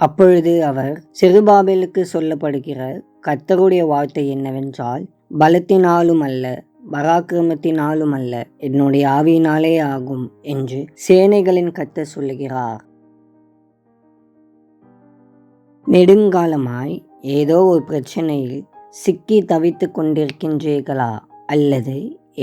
அப்பொழுது அவர், செருபாபேலுக்கு சொல்லப்படுகிற கர்த்தருடைய வார்த்தை என்னவென்றால், பலத்தினாலும் அல்ல, பராக்கிரமத்தினாலும் அல்ல, என்னுடைய ஆவியினாலே ஆகும் என்று சேனைகளின் கர்த்தர் சொல்லுகிறார். நெடுங்காலமாய் ஏதோ ஒரு பிரச்சனையில் சிக்கி தவித்து கொண்டிருக்கின்றீர்களா? அல்லது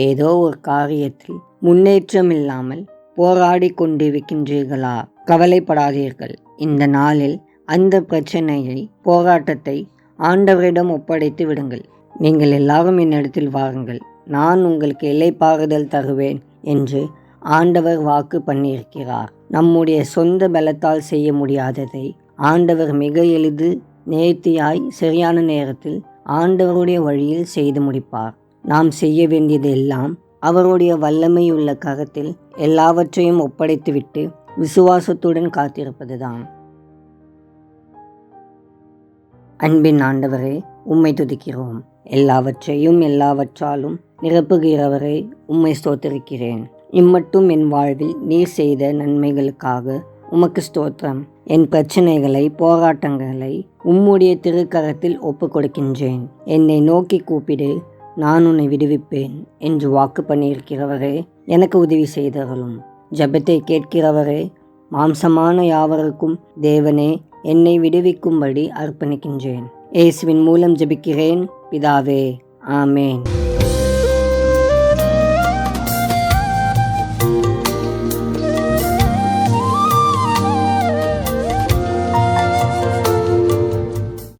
ஏதோ ஒரு காரியத்தில் முன்னேற்றம் இல்லாமல் போராடி கொண்டிருக்கின்றீர்களா? கவலைப்படாதீர்கள். இந்த நாளில் அந்த பிரச்சனையை, போராட்டத்தை ஆண்டவரிடம் ஒப்படைத்து விடுங்கள். நீங்கள் எல்லாரும் என்னிடத்தில் வாருங்கள், நான் உங்களுக்கு இளைப்பாறுதல் தருவேன் என்று ஆண்டவர் வாக்கு பண்ணியிருக்கிறார். நம்முடைய சொந்த பலத்தால் செய்ய முடியாததை ஆண்டவர் மிக எளிது, நேர்த்தியாய், சரியான நேரத்தில் ஆண்டவருடைய வழியில் செய்து முடிப்பார். நாம் செய்ய வேண்டியது எல்லாம் அவருடைய வல்லமையுள்ள கரத்தில் எல்லாவற்றையும் ஒப்படைத்துவிட்டு விசுவாசத்துடன் காத்திருப்பதுதான். அன்பின் ஆண்டவரே, உம்மை துதிக்கிறோம். எல்லாவற்றையும் எல்லாவற்றாலும் நிரப்புகிறவரே, உம்மை ஸ்தோத்திரிக்கிறேன். இம்மட்டும் என் வாழ்வில் நீர் செய்த நன்மைகளுக்காக உமக்கு ஸ்தோத்திரம். என் பிரச்சனைகளை, போராட்டங்களை உம்முடைய திருக்கரத்தில் ஒப்பு கொடுக்கின்றேன். என்னை நோக்கி கூப்பிடு, நான் உன்னை விடுவிப்பேன் என்று வாக்கு பண்ணியிருக்கிறவரே, எனக்கு உதவி செய்தருளும். ஜெபத்தை கேட்கிறவரே, மாம்சமான யாவருக்கும் தேவனே, என்னை விடுவிக்கும்படி அர்ப்பணிக்கின்றேன். இயேசுவின் மூலம் ஜெபிக்கிறேன் பிதாவே, ஆமேன்.